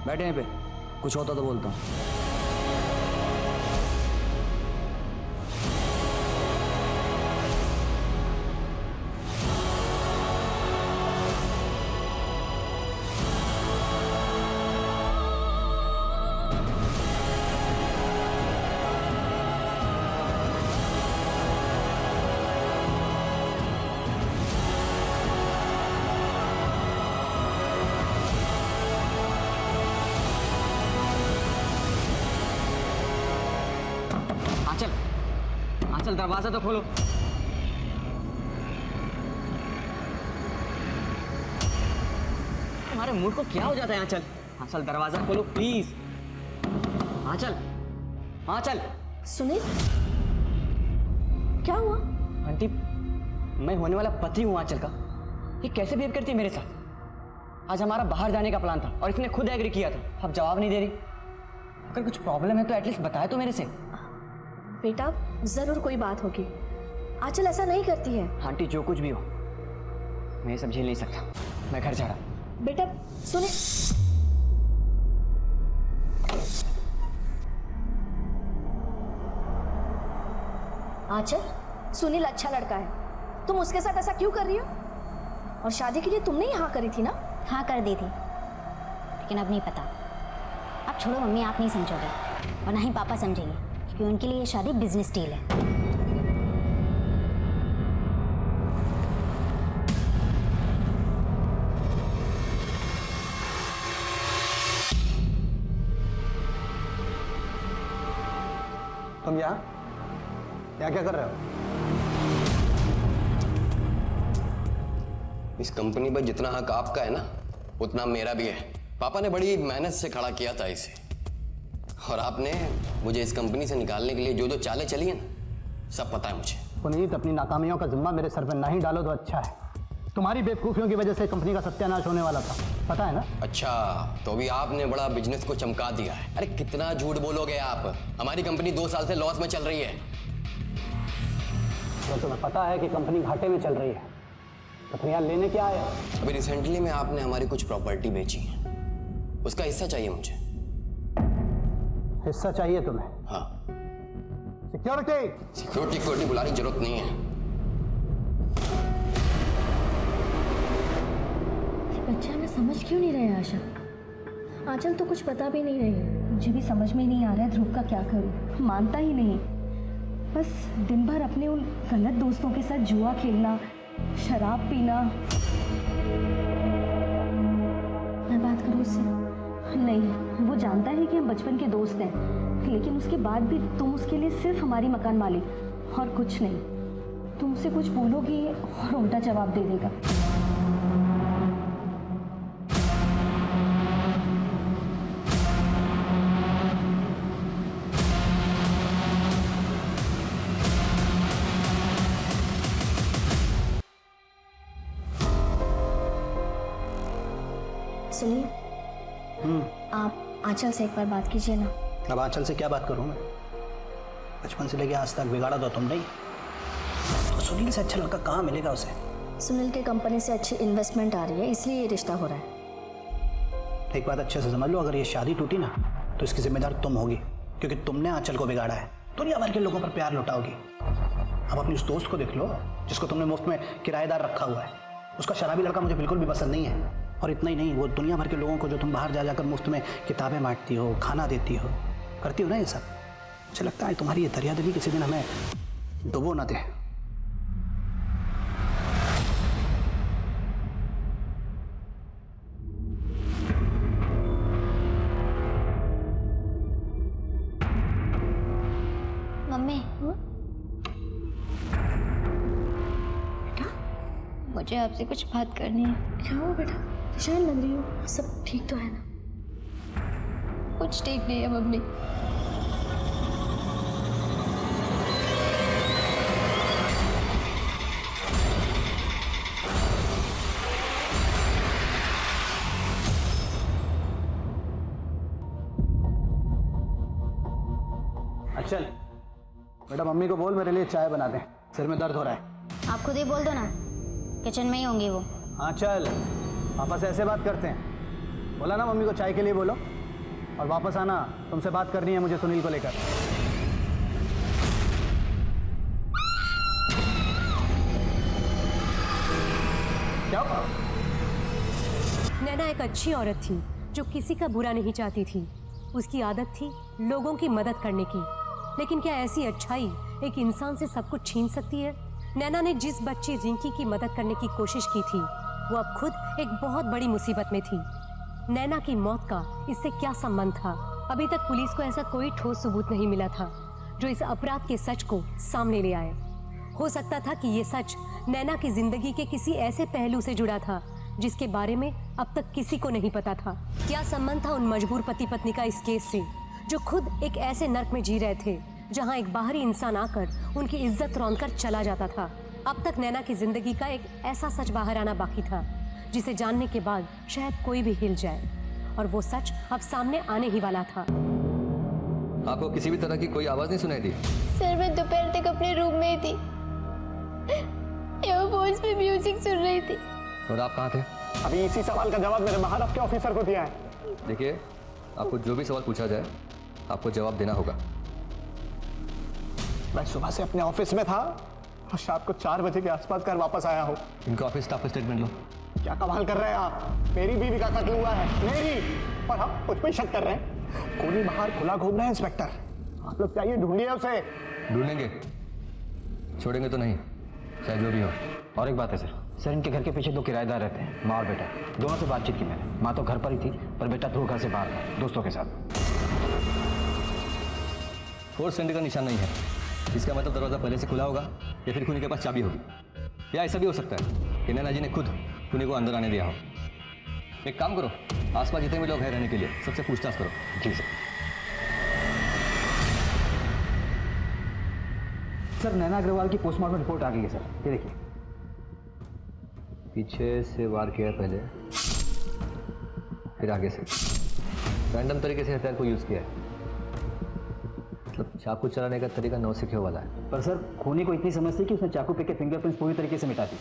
बैठे यहीं पे, कुछ होता तो बोलता हूँ। आंचल दरवाजा तो खोलो। तुम्हारे मूड को क्या हो जाता है आंचल? आंचल दरवाजा खोलो प्लीज। आंचल, आंचल। सुनील, क्या हुआ? आंटी, मैं होने वाला पति हूँ आंचल का। ये कैसे बिहेव करती है मेरे साथ? आज हमारा बाहर जाने का प्लान था और इसने खुद एग्री किया था, अब जवाब नहीं दे रही। अगर कुछ प्रॉब्लम है तो एटलीस्ट बताए तो मेरे से। बेटा जरूर कोई बात होगी, आंचल ऐसा नहीं करती है। आंटी जो कुछ भी हो, मैं ये सब झेल नहीं सकता, मैं घर जा रहा। बेटा सुने, आंचल सुनील अच्छा लड़का है, तुम उसके साथ ऐसा क्यों कर रही हो? और शादी के लिए तुमने ही हाँ करी थी ना? हाँ कर दी थी, लेकिन अब नहीं पता। अब छोड़ो मम्मी, आप नहीं समझोगे और ना ही पापा समझेंगे, क्योंकि उनके लिए ये शादी बिजनेस डील है। तुम यहाँ क्या कर रहे हो? इस कंपनी पर जितना हक आपका है ना, उतना मेरा भी है। पापा ने बड़ी मेहनत से खड़ा किया था इसे, और आपने मुझे इस कंपनी से निकालने के लिए जो जो चालें चली हैं ना, सब पता है मुझे। पुनीत, अपनी नाकामियों का जिम्मा मेरे सर पर ना ही डालो तो अच्छा है। तुम्हारी बेवकूफियों की वजह से कंपनी का सत्यानाश होने वाला था, पता है ना? अच्छा, तो अभी आपने बड़ा बिजनेस को चमका दिया है। अरे कितना झूठ बोलोगे आप? हमारी कंपनी 2 साल से लॉस में चल रही है। तो तुम्हें पता है कि कंपनी घाटे में चल रही है, तो फिर यहाँ लेने क्या आया? अभी रिसेंटली में आपने हमारी कुछ प्रॉपर्टी बेची है, उसका हिस्सा चाहिए मुझे। हिस्सा चाहिए तुम्हें? हाँ। सिक्योरिटी बुलाने की जरूरत नहीं है। बच्चा मैं समझ क्यों नहीं रहे आशा? आंचल तो कुछ पता भी नहीं रही, मुझे भी समझ में नहीं आ रहा है ध्रुव का क्या करूं। मानता ही नहीं, बस दिन भर अपने उन गलत दोस्तों के साथ जुआ खेलना, शराब पीना। मैं बात करूं उससे? नहीं, वो जानता है कि हम बचपन के दोस्त हैं, लेकिन उसके बाद भी तुम उसके लिए सिर्फ हमारी मकान मालिक और कुछ नहीं। तुम उसे कुछ बोलोगी और उल्टा जवाब दे देगा। सुनिए, आप आंचल से एक बार बात कीजिए ना। अब आंचल से क्या बात करूं मैं? बचपन से लेके आज तक बिगाड़ा तो तुमने ही। तो सुनील से अच्छा लड़का कहाँ मिलेगा उसे? सुनील के कंपनी से अच्छी इन्वेस्टमेंट आ रही है, इसलिए ये रिश्ता हो रहा है। एक बात अच्छे से समझ लो, अगर ये शादी टूटी ना तो इसकी जिम्मेदार तुम होगी, क्योंकि तुमने आंचल को बिगाड़ा है। दुनिया भर के लोगों पर प्यार लुटाओगी। अब अपनी उस दोस्त को देख लो जिसको तुमने मुफ्त में किराएदार रखा हुआ है। उसका शराबी लड़का मुझे बिल्कुल भी पसंद नहीं है। और इतना ही नहीं, वो दुनिया भर के लोगों को जो तुम बाहर जा जाकर मुफ्त में किताबें बांटती हो, खाना देती हो, करती हो ना ये सब, मुझे लगता है तुम्हारी ये दरियादिली किसी दिन हमें डुबो ना दे। मम्मी, मुझे आपसे कुछ बात करनी है। क्या हुआ बेटा? परेशान लग रही हो, सब ठीक तो है ना? कुछ ठीक नहीं है मम्मी। अच्छा बेटा, मम्मी को बोल मेरे लिए चाय बना दें, सिर में दर्द हो रहा है। आप खुद ही बोल दो ना, किचन में ही होंगी वो। हाँ चल, पापा से ऐसे बात करते हैं। बोला ना मम्मी को चाय के लिए बोलो, और वापस आना, तुमसे बात करनी है मुझे सुनील को लेकर। क्या? नैना एक अच्छी औरत थी जो किसी का बुरा नहीं चाहती थी। उसकी आदत थी लोगों की मदद करने की। लेकिन क्या ऐसी अच्छाई एक इंसान से सब कुछ छीन सकती है? नैना ने जिस बच्ची रिंकी की मदद करने की कोशिश की थी, वो अब खुद एक बहुत बड़ी मुसीबत में थी। नैना की मौत का इससे क्या संबंध था? अभी तक पुलिस को ऐसा कोई ठोस सबूत नहीं मिला था जो इस अपराध के सच को सामने ले आए। हो सकता था कि ये सच नैना की जिंदगी के किसी ऐसे पहलू से जुड़ा था जिसके बारे में अब तक किसी को नहीं पता था। क्या संबंध था उन मजबूर पति पत्नी का इस केस से, जो खुद एक ऐसे नर्क में जी रहे थे जहां एक बाहरी इंसान आकर उनकी इज्जत रौंदकर चला जाता था। अब तक नैना की जिंदगी का एक ऐसा सच बाहर आना बाकी था जिसे जानने के बाद शायद कोई भी हिल जाए, और वो सच अब सामने आने ही वाला था। आपको किसी भी तरह की कोई आवाज नहीं सुनाई दी? सर मैं दोपहर तक अपने रूम में ही थी, एयरफोन्स पे म्यूजिक सुन रही थी। और आप कहाँ थे? अभी इसी सवाल का जवाब मेरे बाहर आपके ऑफिसर को दिया है। देखिए, आपको जो भी सवाल पूछा जाए आपको जवाब देना होगा। मैं सुबह से अपने ऑफिस में था और शाम को 4 बजे के आसपास घर वापस आया हूँ। इनका ऑफिस स्टाफ स्टेटमेंट लो। क्या कमाल कर रहे हैं आप? मेरी बीवी का कत्ल हुआ है, मेरी, और हम कुछ भी शक कर रहे हैं। कोई बाहर खुला घूम रहा है इंस्पेक्टर, आप लोग चाहिए ढूंढिए उसे। ढूंढेंगे, छोड़ेंगे तो नहीं, चाहे जो भी हो। और एक बात है सर, इनके घर के पीछे 2 किराएदार रहते हैं, माँ और बेटा। दोनों से बातचीत की मैंने। माँ तो घर पर ही थी, पर बेटा ध्रुव घर से बाहर था, दोस्तों के साथ। फोर्स सेंटर का निशान नहीं है, इसका मतलब दरवाजा पहले से खुला होगा या फिर खूनी के पास चाबी होगी, या ऐसा भी हो सकता है कि नैना जी ने खुद खूनी को अंदर आने दिया हो। एक काम करो, आसपास जितने भी लोग हैं रहने के लिए सबसे पूछताछ करो। जी सर, नैना अग्रवाल की पोस्टमार्टम रिपोर्ट आ गई है सर, ये देखिए। पीछे से वार किया है पहले, फिर आगे से रैंडम तरीके से हथियार को यूज किया है। मतलब चाकू चलाने का तरीका नौसिखियों वाला है। पर सर, खूनी को इतनी समझ थी कि उसने चाकू पे के फिंगरप्रिंट्स पूरी तरीके से मिटा दी।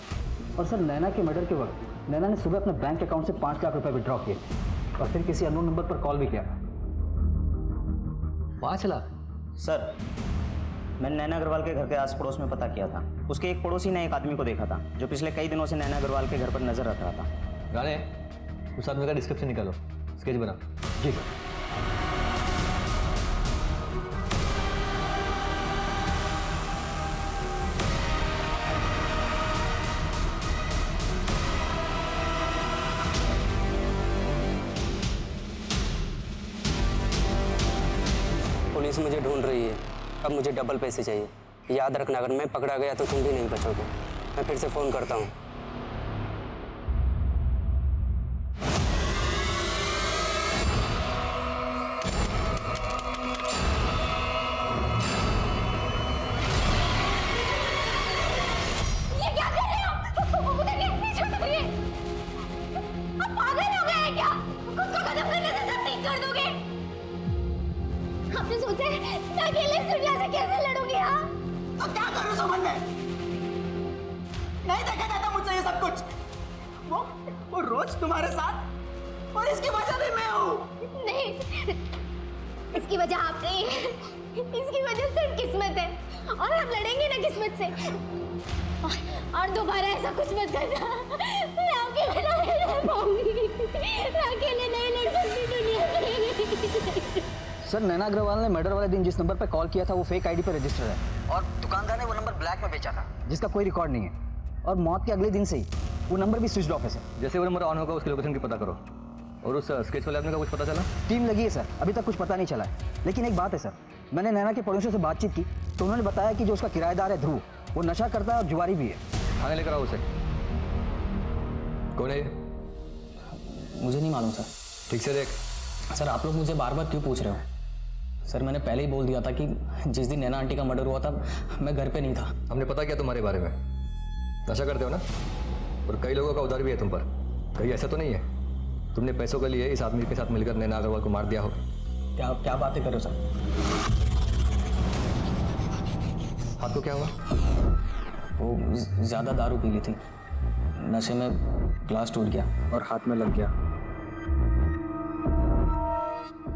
और सर, नैना के मर्डर के वक्त नैना ने सुबह अपने बैंक अकाउंट से 5 लाख रुपए विड्रॉ किए और फिर किसी अननोन नंबर पर कॉल भी किया। 5 लाख? सर, मैंने नैना अग्रवाल के घर के आस पड़ोस में पता किया था। उसके एक पड़ोसी ने एक आदमी को देखा था जो पिछले कई दिनों से नैना अग्रवाल के घर पर नजर रख रहा था। गाने, उस आदमी का डिस्क्रिप्शन निकालो, स्केच बना। जी सर। पुलिस मुझे ढूंढ रही है, अब मुझे डबल पैसे चाहिए। याद रखना, अगर मैं पकड़ा गया तो तुम भी नहीं बचोगे। मैं फिर से फ़ोन करता हूँ। ये क्या कर रहे हो? उतरिए, पीछे उतरिए। आप पागल हो गए हैं क्या? खुद को खत्म करने से सब ठीक कर दोगे? आपने सोचा है मैं अकेले इस दुनिया से कैसे लड़ूंगी? हाँ, तो क्या करूँ सुमन में? नहीं देखा जाता मुझसे ये सब कुछ। वो रोज तुम्हारे साथ, और इसकी वजह भी मैं हूँ। नहीं, इसकी वजह आप नहीं है, इसकी वजह सिर्फ किस्मत है, और हम लड़ेंगे ना किस्मत से। और दोबारा ऐसा कुछ मत करना। मैं आपके बिना नहीं रह पाऊंगी, मैं अकेले नहीं लड़ सकती दुनिया में। सर, नैना अग्रवाल ने मर्डर वाले दिन जिस नंबर पर कॉल किया था वो फेक आईडी पर रजिस्टर है, और दुकानदार ने वो नंबर ब्लैक में बेचा था जिसका कोई रिकॉर्ड नहीं है। और मौत के अगले दिन से ही वो नंबर भी स्विच ऑफ है सर। जैसे वो नंबर ऑन होगा उसकी लोकेशन की पता करो। और उस स्केच वाले आदमी का कुछ पता चला? टीम लगी है सर, अभी तक कुछ पता नहीं चला है। लेकिन एक बात है सर, मैंने नैना के पड़ोसियों से बातचीत की तो उन्होंने बताया कि जो उसका किराएदार है ध्रुव, वो नशा करता है और जुआरी भी है। थाने लेकर आओ उसे। कौन है ये? मुझे नहीं मालूम सर। ठीक से देख। सर, आप लोग मुझे बार बार क्यों पूछ रहे हो? सर, मैंने पहले ही बोल दिया था कि जिस दिन नैना आंटी का मर्डर हुआ था मैं घर पे नहीं था। हमने पता किया तुम्हारे बारे में, नशा करते हो ना, और कई लोगों का उधार भी है तुम पर। कहीं ऐसा तो नहीं है तुमने पैसों के लिए इस आदमी के साथ मिलकर नैना अग्रवाल को मार दिया हो? क्या बातें कर रहे हो सर? हाथ को क्या हुआ? वो ज़्यादा दारू पी ली थी, नशे में ग्लास टूट गया और हाथ में लग गया।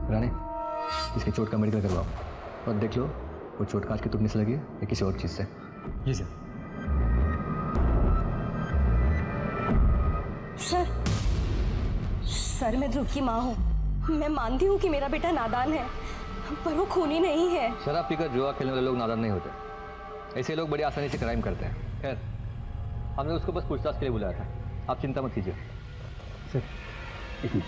रानी, इसकी चोट का मेडिकल करवाओ और देख लो वो चोट कांच की टूटने से लगी है या किसी और चीज़ से। जी सर। सर मैं ध्रुव की माँ हूँ। मैं मानती हूँ कि मेरा बेटा नादान है, पर वो खूनी नहीं है। शराब पीकर जुआ खेलने वाले लोग नादान नहीं होते, ऐसे लोग बड़ी आसानी से क्राइम करते हैं। खैर, हमने उसको बस पूछताछ के लिए बुलाया था, आप चिंता मत कीजिए। सर एक मिनट।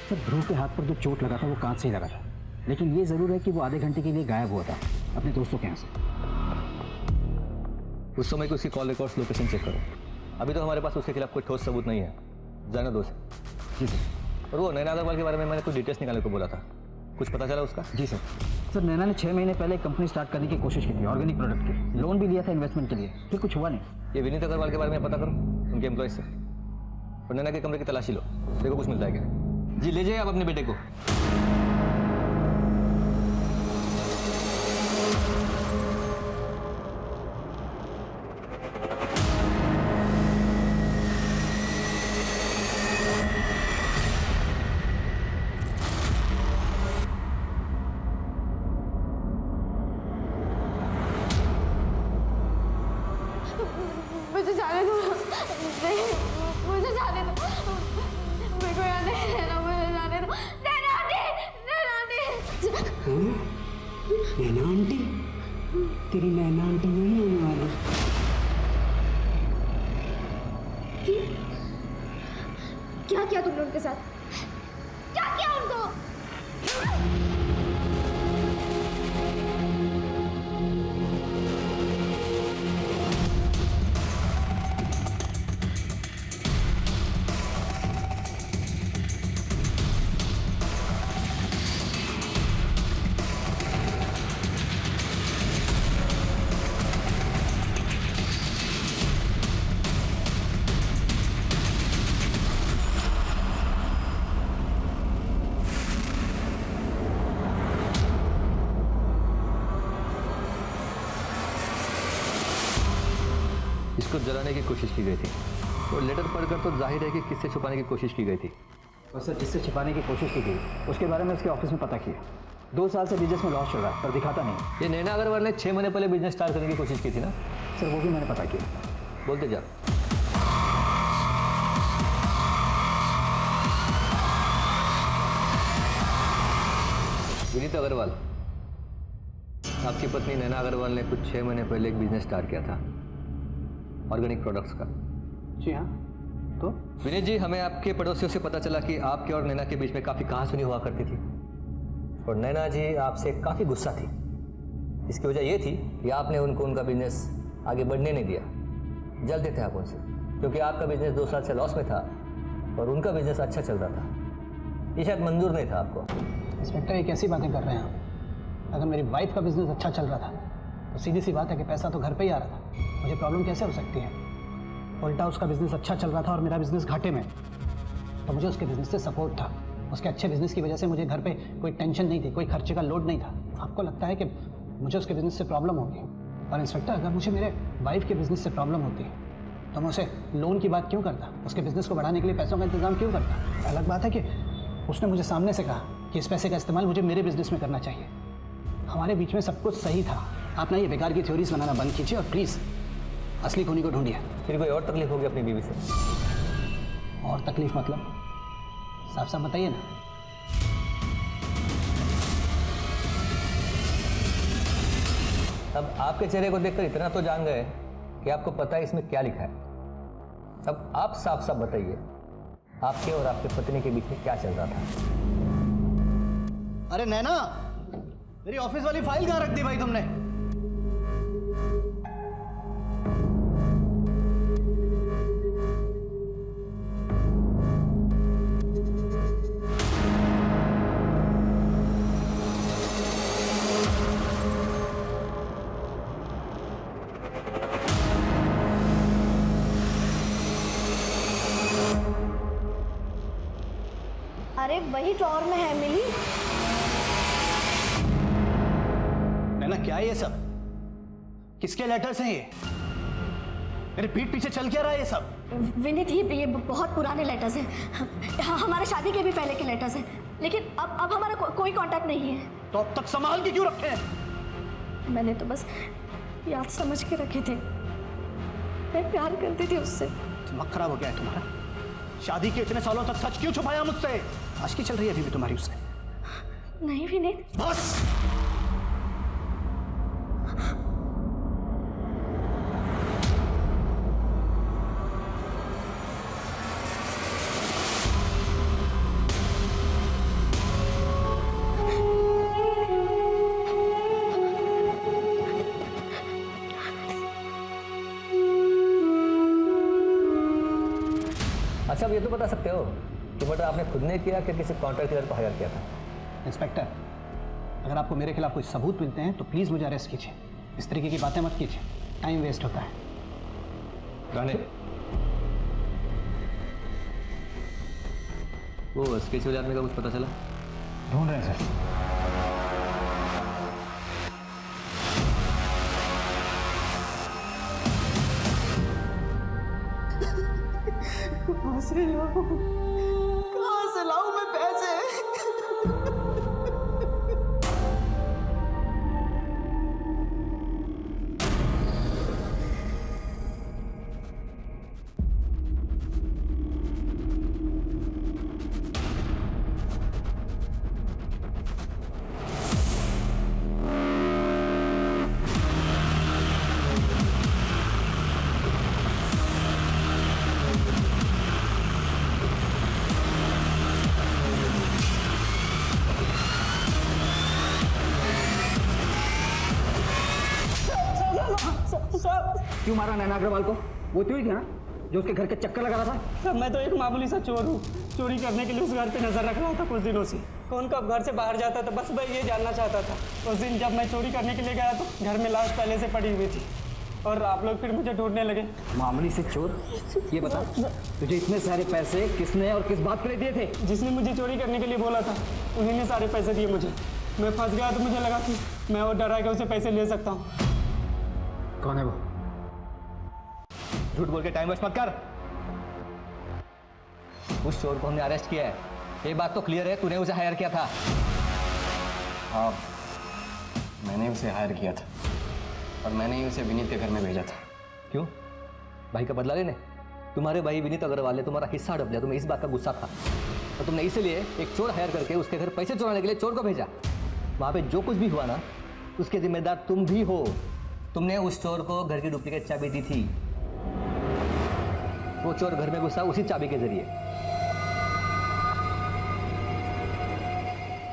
सर ध्रुव के हाथ पर जो चोट लगा था वो कांच से ही लगा था, लेकिन ये ज़रूर है कि वो आधे घंटे के लिए गायब हुआ था अपने दोस्तों के यहाँ से। उस समय की उसकी कॉल रिकॉर्ड्स लोकेशन चेक करो। अभी तो हमारे पास उसके खिलाफ कोई ठोस सबूत नहीं है, जाने दो उसे। जी सर। और वो नैना अग्रवाल के बारे में मैंने कुछ डिटेल्स निकालने को बोला था, कुछ पता चला उसका? जी सर। सर नैना ने 6 महीने पहले एक कंपनी स्टार्ट करने की कोशिश की थी, ऑर्गेनिक प्रोडक्ट की। लोन भी लिया था इन्वेस्टमेंट के लिए, फिर कुछ हुआ नहीं। ये विनीत अग्रवाल के बारे में पता करो उनके एम्प्लॉयज से, और नैना के कमरे की तलाशी लो, देखो कुछ मिलता है क्या। जी ले जाइए आप अपने बेटे को। मुझे जाने दो, मुझे जाने दो, मेरे को यहाँ नहीं रहना, मुझे जाने दो। नैना आंटी, नैना आंटी। नैना आंटी? तेरी नैना आंटी नहीं आने वाली। क्या किया तुमने उनके साथ? क्या किया उनको? इसको जलाने की कोशिश की गई थी, और लेटर पढ़कर तो जाहिर है कि किससे छुपाने की कोशिश की गई थी। और सर जिससे छिपाने की कोशिश की गई उसके बारे में उसके ऑफिस में पता किया। 2 साल से बिजनेस में लॉस चल रहा है, पर दिखाता नहीं। ये नैना अग्रवाल ने 6 महीने पहले बिजनेस स्टार्ट करने की कोशिश की थी ना? सर वो भी मैंने पता किया। बोलते जा। विनीत अग्रवाल, आपकी पत्नी नैना अग्रवाल ने कुछ 6 महीने पहले एक बिजनेस स्टार्ट किया था, ऑर्गेनिक प्रोडक्ट्स का। जी हाँ। तो विनीत जी, हमें आपके पड़ोसियों से पता चला कि आपके और नैना के बीच में काफ़ी कहासुनी हुआ करती थी, और नैना जी आपसे काफ़ी गुस्सा थी। इसकी वजह ये थी कि आपने उनको उनका बिजनेस आगे बढ़ने नहीं दिया, जलते थे आप उनसे, क्योंकि आपका बिजनेस 2 साल से लॉस में था और उनका बिजनेस अच्छा चल रहा था। ये शायद मंजूर नहीं था आपको। इंस्पेक्टर ये कैसी बातें कर रहे हैं आप? अगर मेरी वाइफ का बिजनेस अच्छा चल रहा था तो सीधी सी बात है कि पैसा तो घर पे ही आ रहा था, मुझे प्रॉब्लम कैसे हो सकती है? उल्टा उसका बिजनेस अच्छा चल रहा था और मेरा बिजनेस घाटे में, तो मुझे उसके बिजनेस से सपोर्ट था। उसके अच्छे बिजनेस की वजह से मुझे घर पे कोई टेंशन नहीं थी, कोई खर्चे का लोड नहीं था। आपको लगता है कि मुझे उसके बिजनेस से प्रॉब्लम होगी? और इंस्पेक्टर, अगर मुझे मेरे वाइफ के बिजनेस से प्रॉब्लम होती तो मैं उसे लोन की बात क्यों करता? उसके बिजनेस को बढ़ाने के लिए पैसों का इंतजाम क्यों करता? अलग बात है कि उसने मुझे सामने से कहा कि इस पैसे का इस्तेमाल मुझे मेरे बिजनेस में करना चाहिए। हमारे बीच में सब कुछ सही था। आप ना ये बेकार की थ्योरीज बनाना बंद कीजिए और प्लीज़ असली खूनी को ढूंढिए। फिर कोई और तकलीफ होगी अपनी बीवी से? और तकलीफ मतलब? साफ साफ बताइए ना। अब आपके चेहरे को देखकर इतना तो जान गए कि आपको पता है इसमें क्या लिखा है। अब आप साफ साफ बताइए, आपके और आपके पत्नी के बीच में क्या चल रहा था? अरे नैना, मेरी ऑफिस वाली फाइल कहाँ रख दी भाई तुमने? अरे वही ड्रॉअर में है, मिली। नैना क्या है ये सब? किसके लेटर्स हैं ये? मेरे पीठ पीछे चल क्या रहा है ये सब? विनीत, ये बहुत पुराने लेटर्स हैं। हमारे शादी के भी पहले के लेटर्स हैं, लेकिन अब हमारा कोई कांटेक्ट नहीं है। तो अब तक संभाल के क्यों रखे हैं? मैंने तो बस याद समझ के रखे थे। मैं प्यार करती थी उससे। दिमाग खराब हो गया है तुम्हारा? शादी के इतने सालों तक सच क्यों छुपाया मुझसे? आज की चल रही है अभी भी तुम्हारी उससे? नहीं विनीत। बस। अच्छा, अब ये तो बता सकते हो कि मर्डर आपने खुद ने किया कि किसी कॉन्ट्रैक्ट किलर को हायर किया था? इंस्पेक्टर, अगर आपको मेरे खिलाफ कोई सबूत मिलते हैं तो प्लीज़ मुझे अरेस्ट कीजिए। इस तरीके की बातें मत कीजिए, टाइम वेस्ट होता है। राणे, वो स्केच वाले आदमी का कुछ पता चला? ढूंढ रहे हैं सर। कहाँ से लाऊं मैं पैसे? क्यों मारा नैना अग्रवाल को? वो तू ही था ना जो उसके घर के चक्कर लगा रहा था? सर, मैं तो एक मामूली सा चोर हूँ। चोरी करने के लिए उस घर पे नजर रख रहा था कुछ दिनों से। कौन कब घर से बाहर जाता था, बस मैं ये जानना चाहता था। उस दिन जब मैं चोरी करने के लिए गया तो घर में लाश पहले से पड़ी हुई थी और आप लोग फिर मुझे ढूंढने लगे। मामूली से चोर? ये बता, तुझे इतने सारे पैसे किसने और किस बात के लिए दिए थे? जिसने मुझे चोरी करने के लिए बोला था उन्हीं ने सारे पैसे दिए मुझे। मैं फंस गया तो मुझे लगा कि मैं वो डरा के उसे पैसे ले सकता हूँ। कौन है वो? झूठ बोल के टाइम वेस्ट मत कर। उस चोर को हमने अरेस्ट किया है, ये बात तो क्लियर है। तूने उसे हायर किया था? हाँ, मैंने उसे हायर किया था और मैंने ही उसे विनीत के घर में भेजा था। क्यों? भाई का बदला लेने? तुम्हारे भाई विनीत अग्रवाल ने तुम्हारा हिस्सा हड़प लिया, तुम्हें इस बात का गुस्सा था और तुमने इसीलिए एक चोर हायर करके उसके घर पैसे चुराने के लिए चोर को भेजा। वहां पे जो कुछ भी हुआ ना, उसके जिम्मेदार तुम भी हो। तुमने उस चोर को घर की डुप्लीकेट चाबी दी थी। वो चोर घर में घुसा उसी चाबी के जरिए।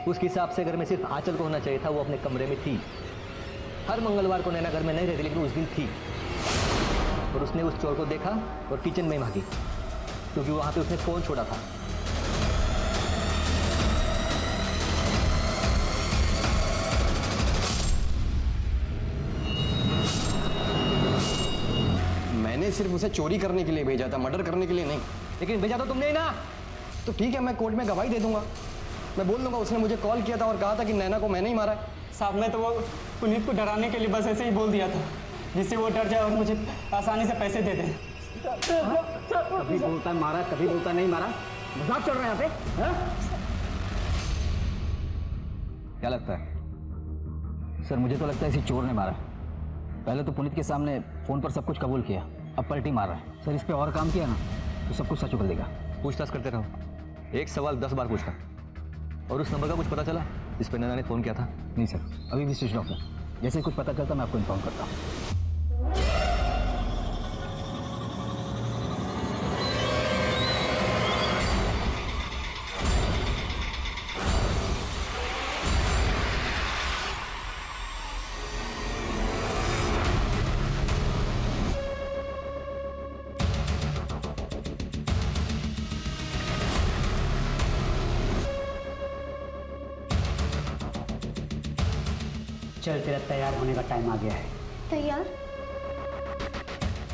उसके हिसाब से घर में सिर्फ आंचल को होना चाहिए था, वो अपने कमरे में थी। हर मंगलवार को नैना घर में नहीं रहती, लेकिन उस दिन थी और उसने उस चोर को देखा और किचन में भागी, क्योंकि वहां पे उसने फोन छोड़ा था। मैंने सिर्फ उसे चोरी करने के लिए भेजा था, मर्डर करने के लिए नहीं। लेकिन भेजा तो तुमने ही ना। तो ठीक है, मैं कोर्ट में गवाही दे दूंगा। मैं बोल दूंगा उसने मुझे कॉल किया था और कहा था कि नैना को मैंने ही मारा है। साहब, मैं तो वो पुनीत को डराने के लिए बस ऐसे ही बोल दिया था, जिससे वो डर जाए और मुझे आसानी से पैसे दे दे। कभी बोलता मारा, कभी बोलता नहीं मारा। मजाक चल रहा है यहाँ पे? हाँ? क्या लगता है? सर, मुझे तो लगता है इसी चोर ने मारा। पहले तो पुनीत के सामने फोन पर सब कुछ कबूल किया, अब पलटी मार रहा है। सर, इस पे और काम किया ना तो सब कुछ सच उगल देगा। पूछताछ करते रहो, एक सवाल 10 बार पूछना। और उस नंबर का कुछ पता चला जिस पर नैना ने फ़ोन किया था? नहीं सर, अभी भी स्विच ऑफ है। जैसे ही कुछ पता चलता मैं आपको इन्फॉर्म करता हूँ। चल, तेरा तैयार होने का टाइम आ गया है। तैयार?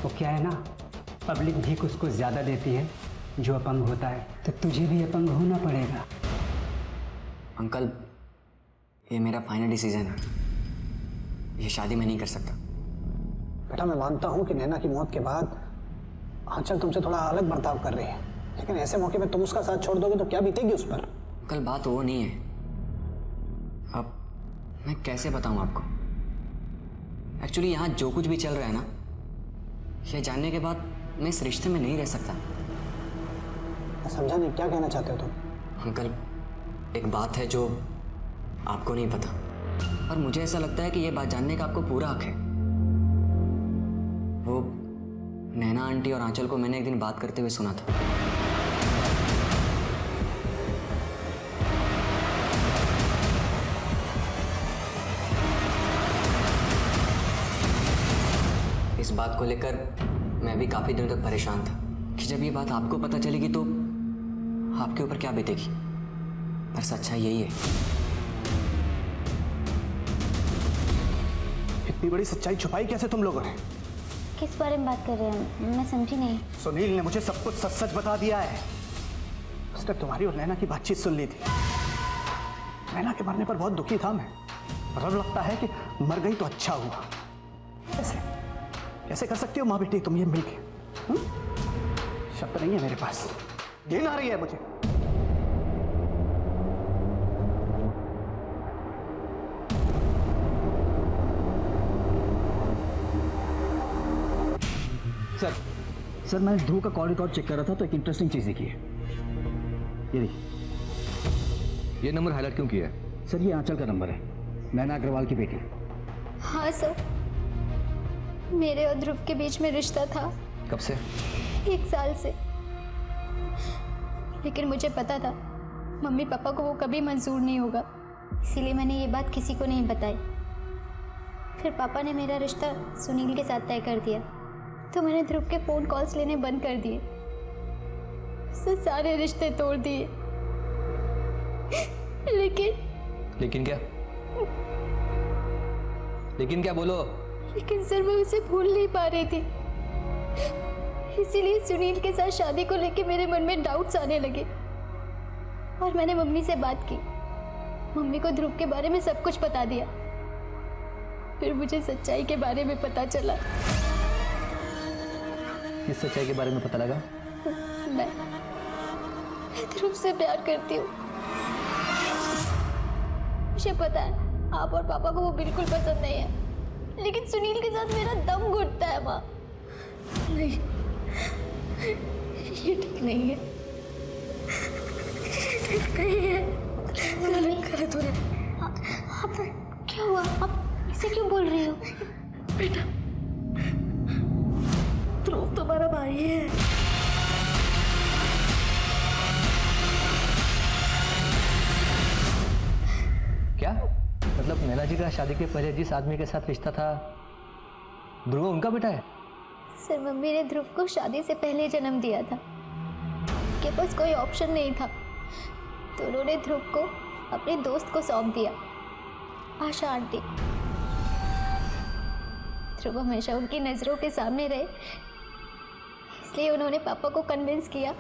वो क्या है ना, पब्लिक भी उसको ज़्यादा देती है जो अपंग होता है, तो तुझे भी अपंग होना पड़ेगा। अंकल, ये मेरा फाइनल डिसीजन है। ये शादी मैं नहीं कर सकता। बेटा मैं मानता हूँ कि नैना की मौत के बाद आंचल तुमसे थोड़ा अलग बर्ताव कर रही है, लेकिन ऐसे मौके पे तुम उसका साथ छोड़ दोगे तो क्या बीतेगी उस पर? कल बात वो नहीं है। अब मैं कैसे बताऊं आपको? एक्चुअली यहाँ जो कुछ भी चल रहा है ना, ये जानने के बाद मैं इस रिश्ते में नहीं रह सकता। मैं समझा नहीं, क्या कहना चाहते हो तुम? अंकल, एक बात है जो आपको नहीं पता, और मुझे ऐसा लगता है कि ये बात जानने का आपको पूरा हक है। वो नैना आंटी और आंचल को मैंने एक दिन बात करते हुए सुना था। इस बात को लेकर मैं भी काफी दिनों तक परेशान था कि जब ये बात आपको पता चलेगी तो आपके ऊपर क्या बीतेगी। पर सच्चाई यही है। इतनी बड़ी सच्चाई छुपाई कैसे तुम लोगों ने? किस बारे में बात कर रहे हैं? मैं समझी नहीं। सुनील ने मुझे सब कुछ सच सच बता दिया है। उसने तुम्हारी और नैना की बातचीत सुन ली थी। नैना के मरने पर बहुत दुखी था मैं, और अब लगता है कि मर गई तो अच्छा हुआ। कैसे कैसे कर सकती हो माँ बेटी तुम ये मिलके? शब्द नहीं है मेरे पास, घिन आ रही है मुझे। सर मैं ध्रुव का कॉल रिकॉर्ड चेक कर रहा था तो एक इंटरेस्टिंग चीज़ देखी है। ये देखिए, ये नंबर हाईलाइट क्यों किया है? सर ये आंचल का नंबर है, नैना अग्रवाल की बेटी। हाँ सर, मेरे और ध्रुव के बीच में रिश्ता था। कब से? 1 साल से। लेकिन मुझे पता था मम्मी पापा को वो कभी मंजूर नहीं होगा, इसीलिए मैंने ये बात किसी को नहीं बताई। फिर पापा ने मेरा रिश्ता सुनील के साथ तय कर दिया, तो मैंने ध्रुव के फ़ोन कॉल्स लेने बंद कर दिए, उससे सारे रिश्ते तोड़ दिए। लेकिन क्या? लेकिन क्या बोलो? लेकिन सर मैं उसे भूल नहीं पा रही थी, इसीलिए सुनील के साथ शादी को लेके मेरे मन में डाउट्स आने लगे। और मैंने मम्मी से बात की, मम्मी को ध्रुव के बारे में सब कुछ बता दिया। फिर मुझे सच्चाई के बारे में पता चला। किस सच्चाई के बारे में पता लगा? मैं ध्रुव से प्यार करती हूँ। मुझे पता है आप और पापा को वो बिल्कुल पसंद नहीं है, लेकिन सुनील के साथ मेरा दम घुटता है माँ। नहीं, ये ठीक नहीं है, ठीक नहीं है। गलत हो रहा है। आप क्या हुआ? आप इसे क्यों बोल रही हो? बेटा ध्रुव तुम्हारा भाई है। क्या मतलब नैना जी का शादी के पहले जिस आदमी के साथ रिश्ता था ध्रुव उनका बेटा है? सर मम्मी ने ध्रुव को शादी से पहले जन्म दिया था, उनके पास कोई ऑप्शन नहीं था, तो उन्होंने ध्रुव को अपने दोस्त को सौंप दिया, आशा आंटी। ध्रुव हमेशा उनकी नज़रों के सामने रहे, इसलिए उन्होंने पापा को कन्विंस किया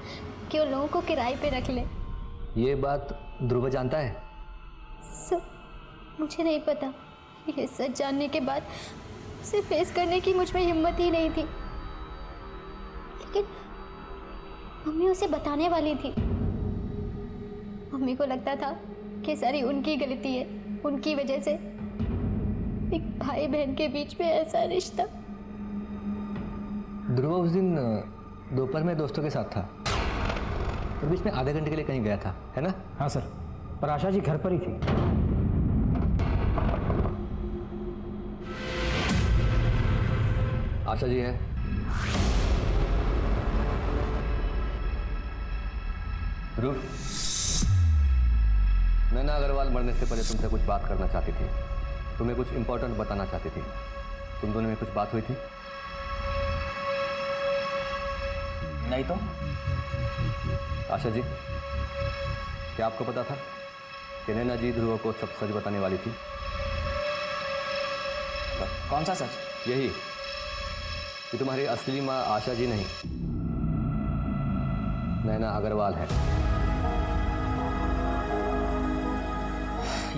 कि उन लोगों को किराए पे रख ले। ये बात ध्रुव जानता है? सर मुझे नहीं पता, ये सच जानने के बाद उसे फेस करने की मुझ में हिम्मत ही नहीं थी, लेकिन मम्मी उसे बताने वाली थी। मम्मी को लगता था कि सारी उनकी गलती है, उनकी वजह से एक भाई बहन के बीच में ऐसा रिश्ता। ध्रुव उस दिन दोपहर में दोस्तों के साथ था और बीच में आधे घंटे के लिए कहीं गया था, है ना? हाँ सर, पर आशा जी घर पर ही थी। आशा जी है? ध्रुव, नैना अग्रवाल मरने से पहले तुमसे कुछ बात करना चाहती थी, तुम्हें कुछ इंपॉर्टेंट बताना चाहती थी। तुम दोनों में कुछ बात हुई थी? नहीं तो? आशा जी, क्या आपको पता था कि नैना जी ध्रुव को सब सच बताने वाली थी? कौन सा सच? यही कि तुम्हारी असली माँ आशा जी नहीं, नैना अग्रवाल है।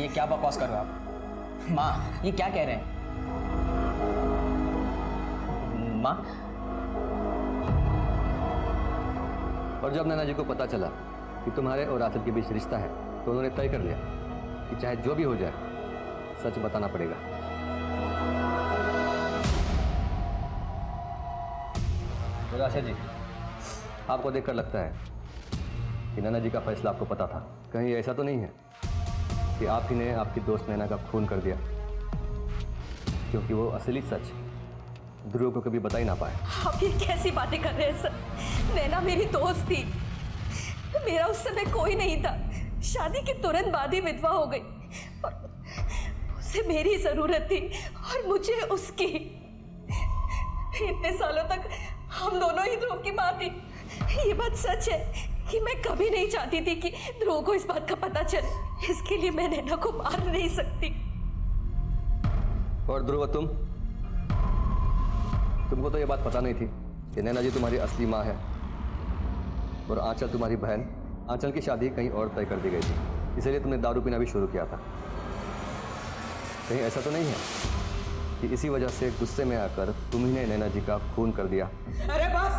ये क्या बकवास कर रहे हो आप? माँ, ये क्या कह रहे हैं? माँ। और जब नैना जी को पता चला कि तुम्हारे और आंचल के बीच रिश्ता है तो उन्होंने तय कर लिया कि चाहे जो भी हो जाए सच बताना पड़ेगा। और आशा जी, आपको देखकर लगता है कि नैना जी का फैसला आपको पता था। कहीं ऐसा तो नहीं है कि आप ही ने आपकी दोस्त नैना का खून कर दिया, क्योंकि वो असली सच ध्रुव को कभी बता ही ना पाए। आप ये कैसी बातें कर रहे हैं सर? नैना मेरी दोस्त थी, मेरा उस समय कोई नहीं था। शादी के तुरंत बाद ही विधवा हो गई और उसे मेरी जरूरत थी और मुझे उसकी। इतने सालों तक हम दोनों ही ध्रुव की माँ थी। ये बात सच है कि मैं कभी नहीं चाहती थी कि ध्रुव को इस बात का पता चले। इसके लिए मैं नैना को मार नहीं सकती। और ध्रुव, तुमको तो ये बात पता नहीं थी कि नैना जी तुम्हारी असली माँ है और आंचल तुम्हारी बहन। आंचल की शादी कहीं और तय कर दी गई थी, इसलिए तुमने दारू पीना भी शुरू किया था। कहीं ऐसा तो नहीं है कि इसी वजह से गुस्से में आकर तुम्ही ने नैना जी का खून कर दिया? अरे बस।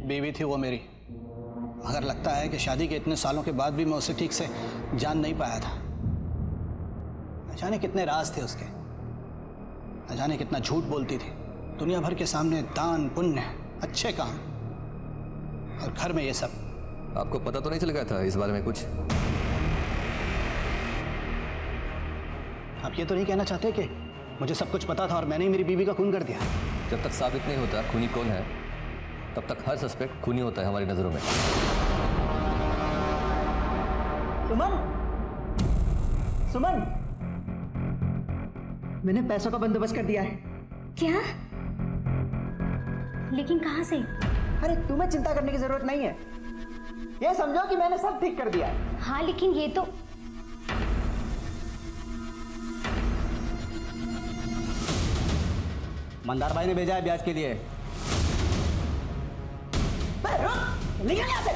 बीवी थी वो मेरी, मगर लगता है कि शादी के इतने सालों के बाद भी मैं उसे ठीक से जान नहीं पाया था। न जाने कितने राज थे उसके, न जाने कितना झूठ बोलती थी। दुनिया भर के सामने दान पुण्य अच्छे काम, और घर में ये सब। आपको पता तो नहीं चल गया था इस बारे में कुछ? आप ये तो नहीं कहना चाहते कि मुझे सब कुछ पता था और मैंने ही मेरी बीवी का खून कर दिया? जब तक साबित नहीं होता खूनी कौन है, तब तक हर सस्पेक्ट खूनी होता है हमारी नजरों में। सुमन, सुमन, मैंने पैसों का बंदोबस्त कर दिया है। क्या? लेकिन कहाँ से? अरे तुम्हें चिंता करने की जरूरत नहीं है। ये समझो कि मैंने सब ठीक कर दिया है। हाँ, लेकिन ये तो मंदार भाई ने भेजा है ब्याज के लिए। निकल यहाँ से।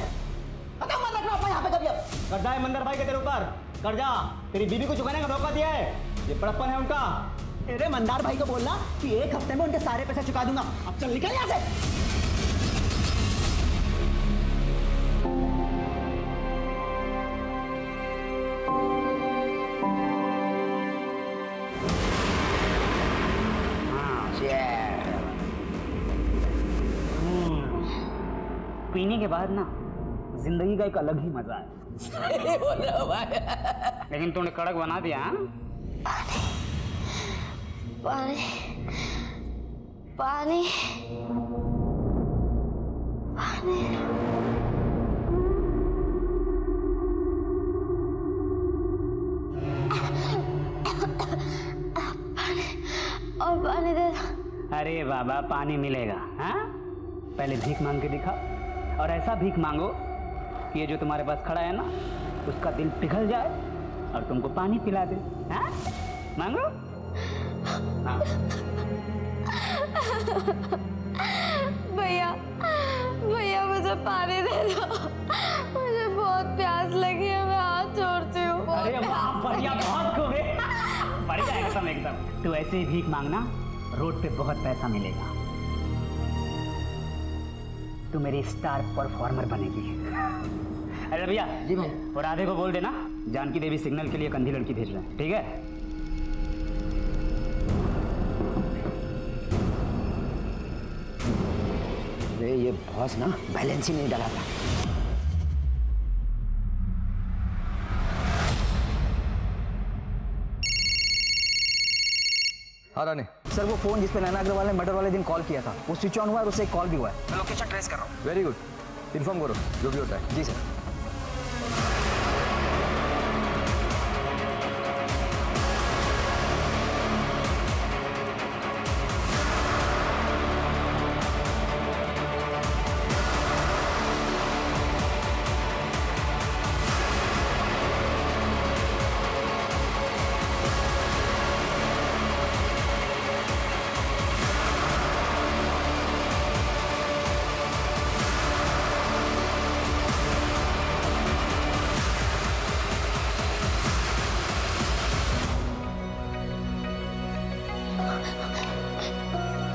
मत रखना यहाँ पे कभी। अब कर्जा है मंदार भाई के तेरे ऊपर। कर्जा तेरी बीवी को चुकाने का मौका दिया है, ये बड़प्पन है उनका। तेरे मंदार भाई को बोलना कि एक हफ्ते में उनके सारे पैसे चुका दूंगा। अब चल निकल यहाँ से। पीने के बाद ना जिंदगी का एक अलग ही मजा है। लेकिन तूने कड़क बना दिया। पानी पानी पानी और पानी दे। अरे बाबा, पानी मिलेगा। हाँ, पहले भीख मांग के दिखा, और ऐसा भीख मांगो कि ये जो तुम्हारे पास खड़ा है ना, उसका दिल पिघल जाए और तुमको पानी पिला दे। हाँ, मांगो। हाँ। भैया भैया मुझे पानी दे दो, मुझे बहुत प्यास लगी है, मैं हाथ जोड़ती हूँ। अरे वाह, बढ़िया, बहुत खूब है। बढ़िया एकदम एकदम। तू ऐसे ही भीख मांगना, रोड पे बहुत पैसा मिलेगा। तू मेरी स्टार परफॉर्मर बनेगी। अरे भैया जी भाई। और राधे को बोल देना जानकी देवी सिग्नल के लिए कंधी लड़की भेज रहे हैं, ठीक है? अरे ये बॉस ना बैलेंस ही नहीं डाला था। हाँ रानी। सर वो फोन जिस पे नैना अग्रवाल ने मर्डर वाले दिन कॉल किया था वो स्विच ऑन हुआ है और उससे एक कॉल भी हुआ है। मैं लोकेशन ट्रेस कर रहा हूँ। वेरी गुड, इन्फॉर्म करो जो भी होता है। जी सर।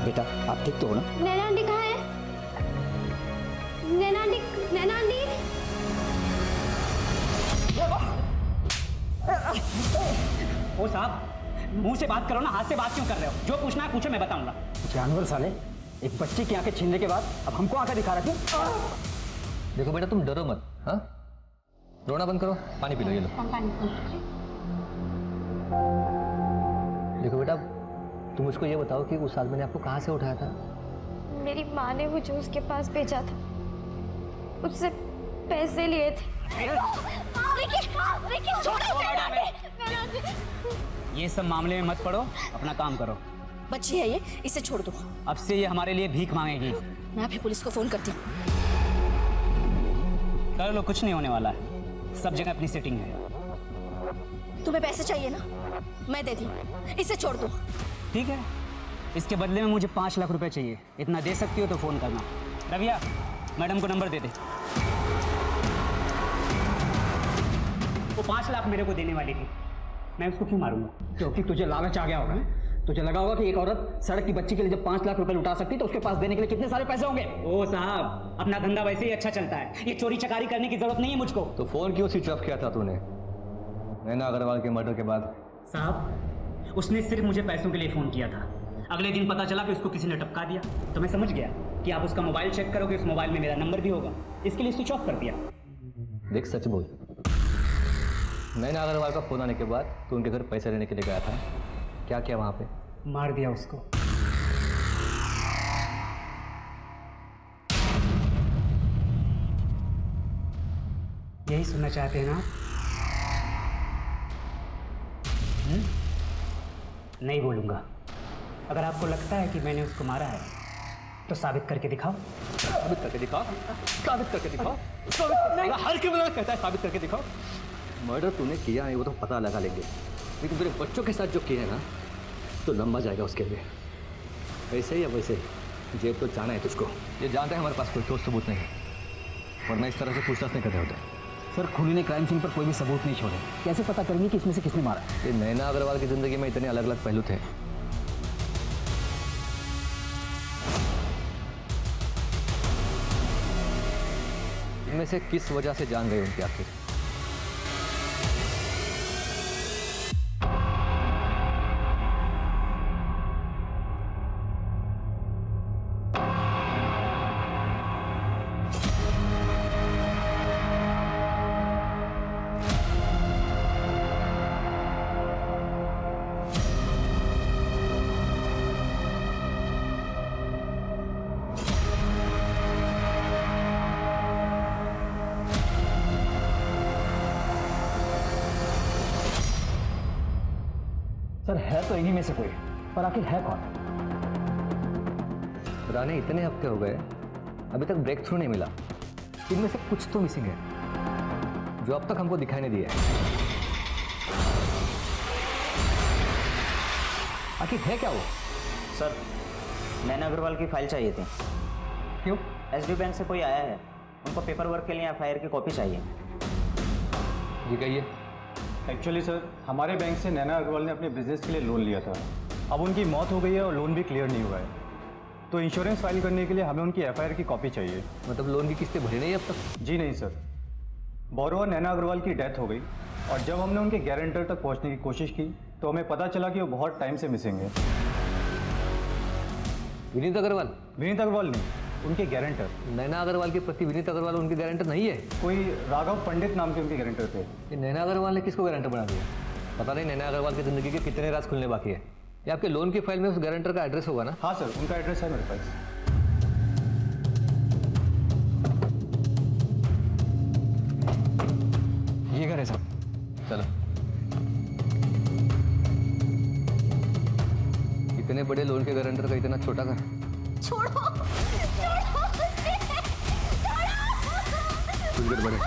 बेटा आप ठीक तो हो ना? नैना आंटी कहाँ है? नैना आंटी, नैना आंटी। ओ साहब, मुंह से बात करो ना, हाथ से बात क्यों कर रहे हो? जो पूछना है पूछो, मैं बताऊंगा। जानवर साले, एक बच्चे की आंखें छीनने के बाद अब हमको आंखें दिखा रहे थे। देखो बेटा तुम डरो मत, हाँ? रोना बंद करो, पानी पी लो, ये लो। देखो बेटा, तुम मुझको ये बताओ कि उस आदमी ने आपको कहाँ से उठाया था? मेरी माँ ने मुझे उसके पास भेजा था, उससे पैसे लिए थे। ये सब मामले में मत पड़ो, अपना काम करो। बच्ची है ये, इसे छोड़ दो। अब से ये हमारे लिए भीख मांगेगी। मैं अभी पुलिस को फोन करती हूँ। कर लो, कुछ नहीं होने वाला है, सब जगह अपनी सेटिंग है। तुम्हें पैसे चाहिए ना, मैं देती हूँ, इसे छोड़ दो। ठीक है, इसके बदले में मुझे 5 लाख रुपए चाहिए। इतना दे सकती हो तो फोन करना। रविया, मैडम को नंबर दे दे। वो 5 लाख मेरे को देने वाली थी, मैं उसको क्यों मारूंगा? क्योंकि तुझे लालच आ गया होगा ना? तुझे लगा होगा कि एक औरत सड़क की बच्ची के लिए जब 5 लाख रुपए लुटा सकती तो उसके पास देने के लिए कितने सारे पैसे होंगे। ओ साहब, अपना धंधा वैसे ही अच्छा चलता है, ये चोरी चकारी करने की जरूरत नहीं है मुझको। तो फोन क्यों स्विच ऑफ किया था तूने नैना अग्रवाल के मर्डर के बाद? साहब, उसने सिर्फ मुझे पैसों के लिए फोन किया था। अगले दिन पता चला कि उसको किसी ने टपका दिया, तो मैं समझ गया कि आप उसका मोबाइल चेक करोगे, उस मोबाइल में मेरा नंबर भी होगा, इसके लिए स्विच ऑफ कर दिया। देख सच बोल, नैना अग्रवाल का फोन आने के बाद तू उनके घर पैसे लेने के लिए गया था, क्या किया वहाँ पे? मार दिया उसको। यही सुनना चाहते हैं ना आप? नहीं बोलूंगा। अगर आपको लगता है कि मैंने उसको मारा है तो साबित करके दिखाओ। साबित करके दिखाओ, साबित करके दिखाओ, हर क्रिमिनल कहता है साबित करके दिखाओ। मर्डर तूने किया है वो तो पता लगा लेंगे, लेकिन तेरे बच्चों के साथ जो किया है ना तो लंबा जाएगा उसके लिए। ऐसे ही या वैसे ही जेब तो जाना है तुझको। ये जानते हैं हमारे पास कोई ठोस सबूत नहीं है, वरना इस तरह से पूछताछ नहीं कर रहे होते। सर, खूनी ने क्राइम सीन पर कोई भी सबूत नहीं छोड़े, कैसे पता करेंगे कि इसमें से किसने मारा? ये नैना अग्रवाल की जिंदगी में इतने अलग अलग पहलू थे। इनमें से किस वजह से जान गए उनकी आखिर? सर, है तो इन्हीं में से कोई, पर आखिर है कौन? पुराने इतने हफ्ते हो गए, अभी तक ब्रेक थ्रू नहीं मिला। इनमें से कुछ तो मिसिंग है जो अब तक हमको दिखाई नहीं दिया है। आखिर है क्या वो? सर, नैना अग्रवाल की फाइल चाहिए थी। क्यों? एसडी बैंक से कोई आया है, उनको पेपर वर्क के लिए एफआईआर की कॉपी चाहिए। जी कहिए। एक्चुअली सर, हमारे बैंक से नैना अग्रवाल ने अपने बिजनेस के लिए लोन लिया था। अब उनकी मौत हो गई है और लोन भी क्लियर नहीं हुआ है, तो इंश्योरेंस फाइल करने के लिए हमें उनकी एफआईआर की कॉपी चाहिए। मतलब लोन की किस्तें भरी नहीं अब तक? जी नहीं सर, बोरोवर नैना अग्रवाल की डेथ हो गई और जब हमने उनके गारंटर तक पहुंचने की कोशिश की तो हमें पता चला कि वो बहुत टाइम से मिसिंग है। विनीत अग्रवाल? विनीत अग्रवाल नहीं, उनके गारंटर। नैना अग्रवाल के प्रति विनीत अग्रवाल उनके गारंटर नहीं है? कोई राघव पंडित नाम के उनके गारंटर थे। ये नैना अग्रवाल ने किसको गारंटर बना दिया? पता नहीं नैना अग्रवाल की जिंदगी के कितने राज खुलने बाकी है। ये आपके लोन की फाइल में उस गारंटर का एड्रेस होगा ना? हाँ सर, उनका एड्रेस है मेरे पास। ये घर है साहब, चलो। इतने बड़े लोन के गारंटर का इतना छोटा घर? छोड़ो, छोड़ो, कुछ देर बड़े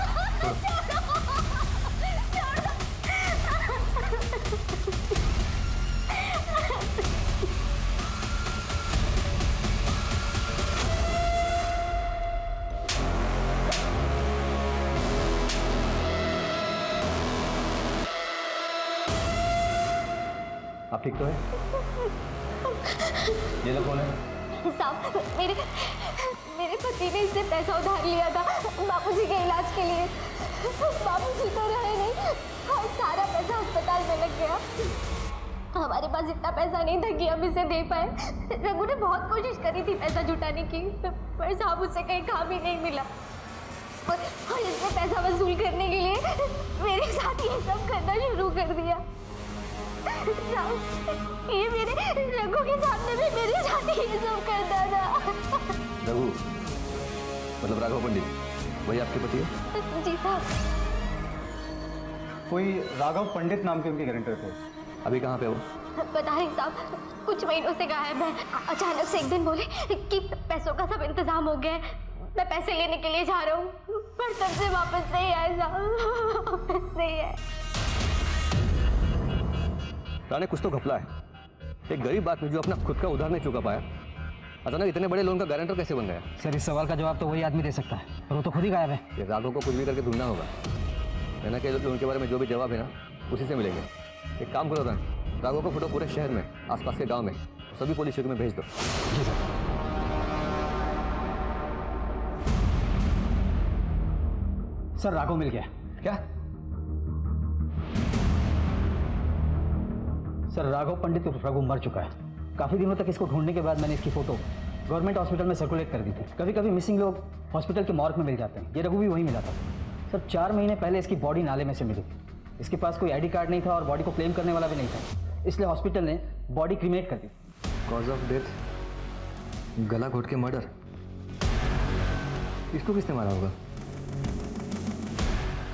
आप ठीक तो है? ये लोग कौन है? साहब मेरे पति ने इससे पैसा उधार लिया था बापूजी के इलाज के लिए। बापूजी तो रहे नहीं और सारा पैसा अस्पताल में लग गया। हमारे पास इतना पैसा नहीं था कि हम इसे दे पाए। रघु ने बहुत कोशिश करी थी पैसा जुटाने की, पर साहब उससे कहीं काम ही नहीं मिला। और इसने पैसा वसूल करने के लिए मेरे साथ ये सब करना शुरू कर दिया। साहब ये मेरे रघु के सामने भी मेरे साथ ये सब करता था। रघु मतलब राघव पंडित वही आपके पति है? जी साहब। कोई राघव पंडित नाम के उनके गारंटर थे। अभी कहाँ पे वो? पता नहीं साहब, कुछ महीनों से गायब है। अचानक से एक दिन बोले कि पैसों का सब इंतजाम हो गया है, मैं पैसे लेने के लिए जा रहा हूँ, पर तब से वापस नहीं आए साहब, वापस नहीं आए। राणे कुछ तो घपला है। एक गरीब आदमी जो अपना खुद का उधार नहीं चुका पाया, अचानक इतने बड़े लोन का गारंटर कैसे बन गया? सर इस सवाल का जवाब तो वही आदमी दे सकता है, पर वो तो खुद ही गायब है। ये राघव को कुछ भी करके ढूंढना होगा। नैना के लोन के बारे में जो भी जवाब है ना, उसी से मिलेंगे। एक काम करो राणे, राघव को फोटो पूरे शहर में, आसपास के गांव में, सभी पुलिस चौकी में भेज दो। जी सर। सर राघव मिल गया। क्या? सर राघव पंडित उर्फ रघु मर चुका है। काफ़ी दिनों तक इसको ढूंढने के बाद मैंने इसकी फ़ोटो गवर्नमेंट हॉस्पिटल में सर्कुलेट कर दी थी। कभी कभी मिसिंग लोग हॉस्पिटल के मॉर्ग में मिल जाते हैं, ये रघु भी वहीं मिला था। सर 4 महीने पहले इसकी बॉडी नाले में से मिली थी। इसके पास कोई आईडी कार्ड नहीं था और बॉडी को क्लेम करने वाला भी नहीं था, इसलिए हॉस्पिटल ने बॉडी क्रीमेट कर दी। कॉज ऑफ डेथ गला घोट के मर्डर। इसको किसने मारा होगा?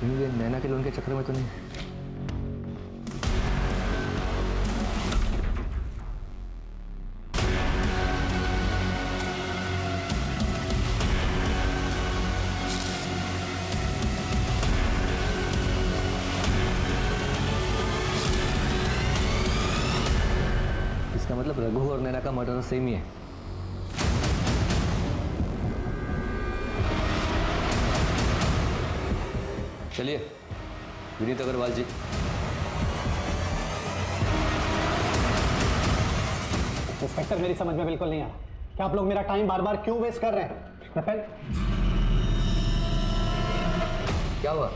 ये नैना के लोन के चक्कर में तो नहीं? इसका मतलब रघु और नैना का मर्डर सेम ही है। चलिए विनीत अग्रवाल जी। इंस्पेक्टर मेरी समझ में बिल्कुल नहीं आ रहा कि आप लोग मेरा टाइम बार बार क्यों वेस्ट कर रहे हैं। क्या हुआ?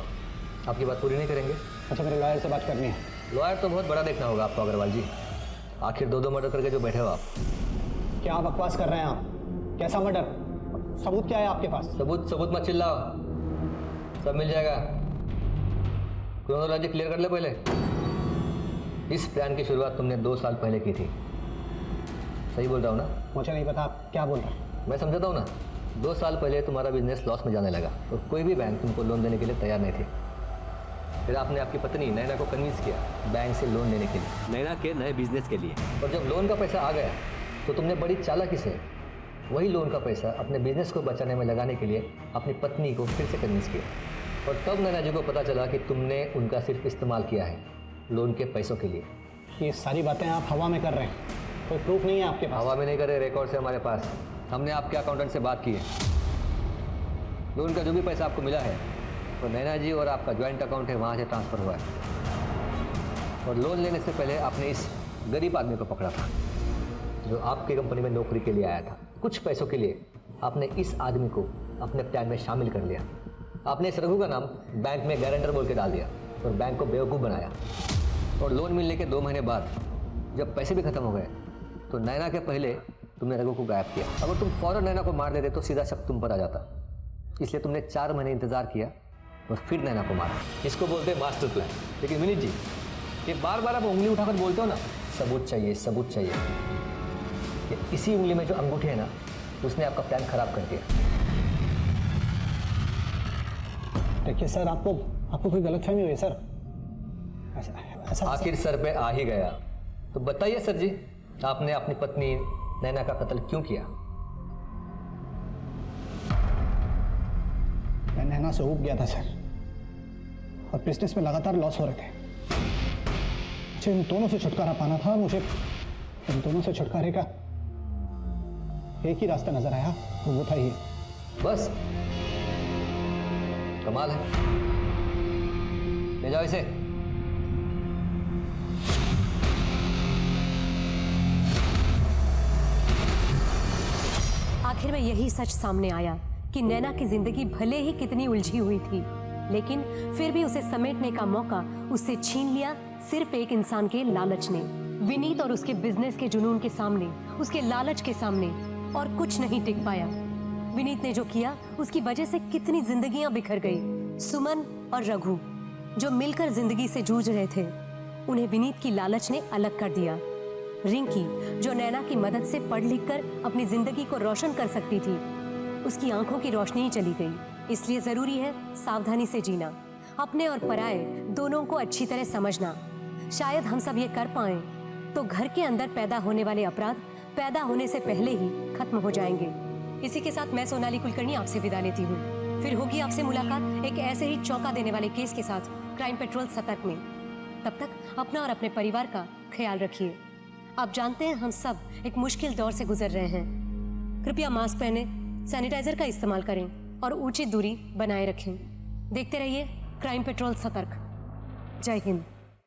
आपकी बात पूरी नहीं करेंगे? अच्छा मेरे लॉयर से बात करनी है। लॉयर तो बहुत बड़ा देखना होगा आपको अग्रवाल जी। आखिर 2 मर्डर करके जो बैठे हो आप। क्या बकवास कर रहे हैं आप? कैसा मर्डर? सबूत क्या है आपके पास? सबूत मत चिल्लाओ, सब मिल जाएगा। क्रोनोलॉजी क्लियर कर ले पहले। इस प्लान की शुरुआत तुमने 2 साल पहले की थी, सही बोल रहा हूँ ना? मुझे नहीं पता आप क्या बोल रहे हैं। मैं समझाता हूँ ना। 2 साल पहले तुम्हारा बिजनेस लॉस में जाने लगा और कोई भी बैंक तुमको लोन देने के लिए तैयार नहीं थी। फिर आपने आपकी पत्नी नैना को कन्विंस किया बैंक से लोन लेने के लिए, नैना के नए बिजनेस के लिए। और जब लोन का पैसा आ गया तो तुमने बड़ी चालाकी से वही लोन का पैसा अपने बिजनेस को बचाने में लगाने के लिए अपनी पत्नी को फिर से कन्विंस किया। और तब नैना जी को पता चला कि तुमने उनका सिर्फ इस्तेमाल किया है लोन के पैसों के लिए। ये सारी बातें आप हवा में कर रहे हैं, कोई प्रूफ नहीं है आपके पास? हवा में नहीं करे, रिकॉर्ड से हमारे पास। हमने आपके अकाउंटेंट से बात की है। लोन का जो भी पैसा आपको मिला है तो नैना जी और आपका ज्वाइंट अकाउंट है, वहाँ से ट्रांसफ़र हुआ है। और लोन लेने से पहले आपने इस गरीब आदमी को पकड़ा था जो आपकी कंपनी में नौकरी के लिए आया था। कुछ पैसों के लिए आपने इस आदमी को अपने प्लान में शामिल कर लिया। आपने इस रघु का नाम बैंक में गारंटर बोल के डाल दिया और बैंक को बेवकूफ़ बनाया। और लोन मिलने के 2 महीने बाद जब पैसे भी खत्म हो गए तो नैना के पहले तुमने रघु को गायब किया। अगर तुम फौरन नैना को मार देते तो सीधा शक तुम पर आ जाता, इसलिए तुमने 4 महीने इंतजार किया और फिर नैना को मारा। इसको बोलते हैं मास्टर प्लान। लेकिन विनीत जी, ये बार बार आप उंगली उठाकर बोलते हो ना सबूत चाहिए सबूत चाहिए। ये इसी उंगली में जो अंगूठी है ना, उसने आपका प्लान खराब कर दिया। देखिए सर, आपको कोई गलतफहमी हुई है सर? ऐसा आखिर सर पे आ ही गया तो बताइए सर जी, आपने अपनी पत्नी नैना का कत्ल क्यों किया? मैं नैना से ऊब गया था सर, और बिजनेस में लगातार लॉस हो रहे थे। मुझे इन दोनों से छुटकारा पाना था। मुझे इन दोनों से छुटकारे का एक ही रास्ता नजर आया, वो था ये। बस कमाल है, ले जाओ इसे। आखिर में यही सच सामने आया कि नैना की जिंदगी भले ही कितनी उलझी हुई थी, लेकिन फिर भी उसे समेटने का मौका उससे छीन लिया सिर्फ एक इंसान के लालच ने। विनीत और उसके बिजनेस के जुनून के सामने, उसके लालच के सामने और कुछ नहीं टिक पाया। विनीत ने जो किया उसकी वजह से कितनी जिंदगियां बिखर गई। सुमन और रघु जो मिलकर जिंदगी से जूझ रहे थे, उन्हें विनीत की लालच ने अलग कर दिया। रिंकी जो नैना की मदद से पढ़ लिख कर अपनी जिंदगी को रोशन कर सकती थी, उसकी आंखों की रोशनी ही चली गई। इसलिए जरूरी है सावधानी से जीना, अपने और पराये दोनों को अच्छी तरह समझना। शायद हम सब ये कर पाएं तो घर के अंदर पैदा होने वाले अपराध पैदा होने से पहले ही खत्म हो जाएंगे। इसी के साथ मैं सोनाली कुलकर्णी आपसे विदा लेती हूँ। फिर होगी आपसे मुलाकात एक ऐसे ही चौंका देने वाले केस के साथ क्राइम पेट्रोल सतर्क में। तब तक अपना और अपने परिवार का ख्याल रखिए। आप जानते हैं हम सब एक मुश्किल दौर से गुजर रहे हैं। कृपया मास्क पहने, सैनिटाइजर का इस्तेमाल करें और उचित दूरी बनाए रखें। देखते रहिए क्राइम पेट्रोल सतर्क। जय हिंद।